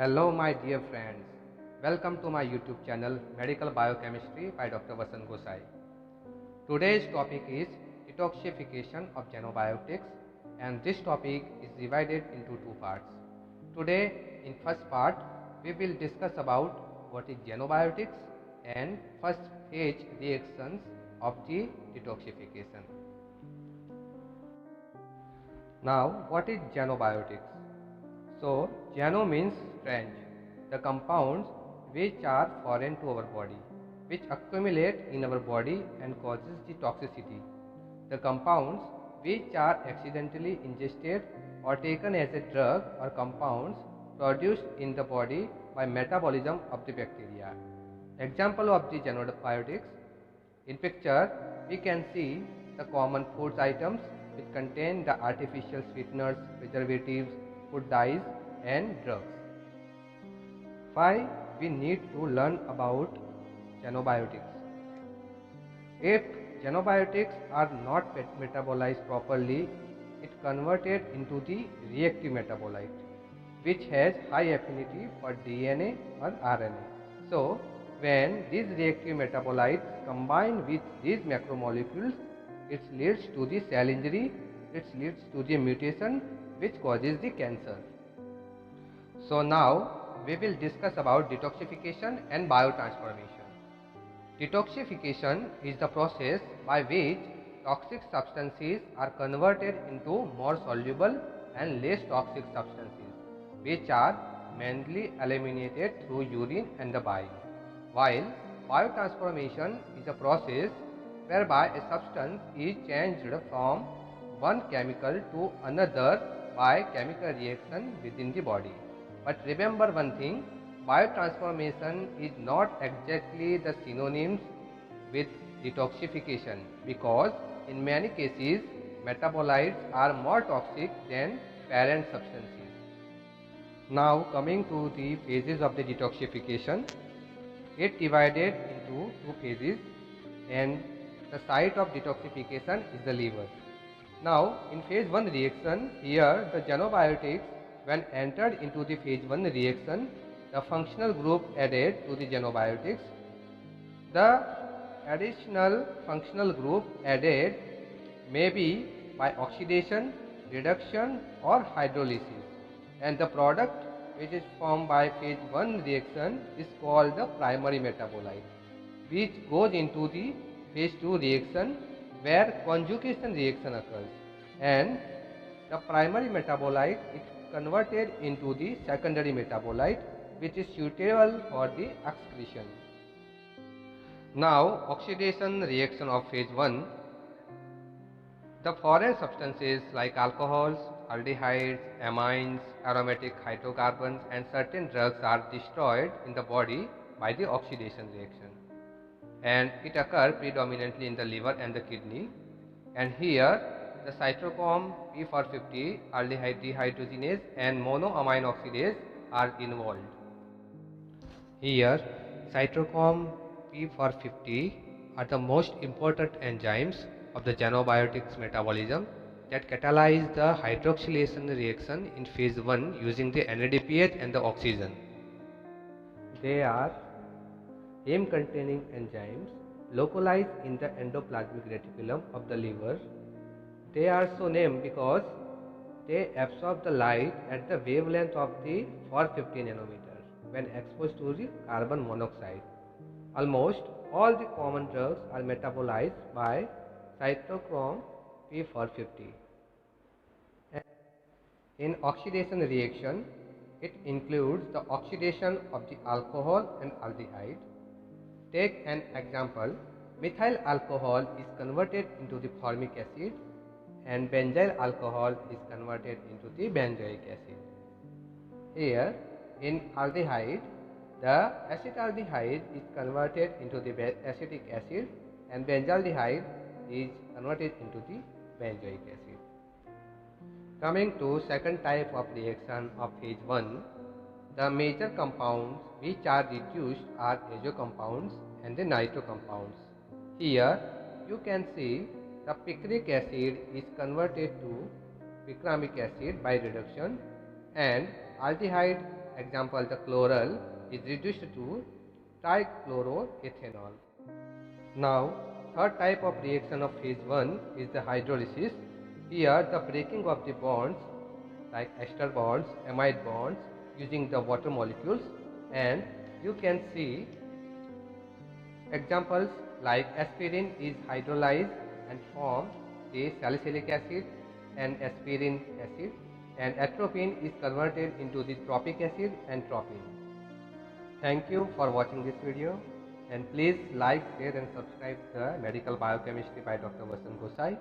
Hello my dear friends, welcome to my YouTube channel Medical Biochemistry by Dr. Vasan Gosai. Today's topic is detoxification of genobiotics, and this topic is divided into two parts. Today in first part we will discuss about what is genobiotics and first phase reactions of the detoxification. Now what is genobiotics? So, geno means strange, the compounds which are foreign to our body, which accumulate in our body and causes the toxicity. The compounds which are accidentally ingested or taken as a drug or compounds produced in the body by metabolism of the bacteria. Example of the genobiotics. In picture, we can see the common food items which contain the artificial sweeteners, preservatives, food dyes and drugs. Why we need to learn about genobiotics? If genobiotics are not metabolized properly, it converted into the reactive metabolite, which has high affinity for DNA or RNA. So, when these reactive metabolites combine with these macromolecules, it leads to the cell injury, it leads to the mutation which causes the cancer. So now we will discuss about detoxification and biotransformation. Detoxification is the process by which toxic substances are converted into more soluble and less toxic substances, which are mainly eliminated through urine and the bile. While biotransformation is a process whereby a substance is changed from one chemical to another by chemical reaction within the body. But remember one thing, biotransformation is not exactly the synonyms with detoxification, because in many cases metabolites are more toxic than parent substances. Now coming to the phases of the detoxification, it divided into two phases, and the site of detoxification is the liver. Now, in phase 1 reaction, here the genobiotics, when entered into the phase 1 reaction, the functional group added to the genobiotics. The additional functional group added may be by oxidation, reduction or hydrolysis, and the product which is formed by phase 1 reaction is called the primary metabolite, which goes into the phase 2 reaction where conjugation reaction occurs, and the primary metabolite is converted into the secondary metabolite, which is suitable for the excretion. Now oxidation reaction of phase 1, the foreign substances like alcohols, aldehydes, amines, aromatic hydrocarbons and certain drugs are destroyed in the body by the oxidation reaction, and it occurs predominantly in the liver and the kidney. And here the cytochrome P450, aldehyde dehydrogenase and monoamine oxidase are involved. Here cytochrome P450 are the most important enzymes of the genobiotics metabolism that catalyze the hydroxylation reaction in phase 1 using the NADPH and the oxygen. They are heme containing enzymes localized in the endoplasmic reticulum of the liver. They are so named because they absorb the light at the wavelength of the 450 nanometers when exposed to the carbon monoxide. Almost all the common drugs are metabolized by cytochrome P450. And in oxidation reaction, it includes the oxidation of the alcohol and aldehyde. Take an example, methyl alcohol is converted into the formic acid and benzyl alcohol is converted into the benzoic acid. Here in aldehyde, the acetaldehyde is converted into the acetic acid and benzaldehyde is converted into the benzoic acid. Coming to second type of reaction of phase 1, the major compounds which are reduced are azo compounds and the nitro compounds. Here you can see the picric acid is converted to picramic acid by reduction, and aldehyde example the chloral, is reduced to trichloroethanol. Now, third type of reaction of phase 1 is the hydrolysis. Here the breaking of the bonds like ester bonds, amide bonds using the water molecules, and you can see examples like aspirin is hydrolyzed and forms the salicylic acid and aspirin acid, and atropine is converted into the tropic acid and tropine. Thank you for watching this video, and please like, share and subscribe the Medical Biochemistry by Dr. Vasant Gosai.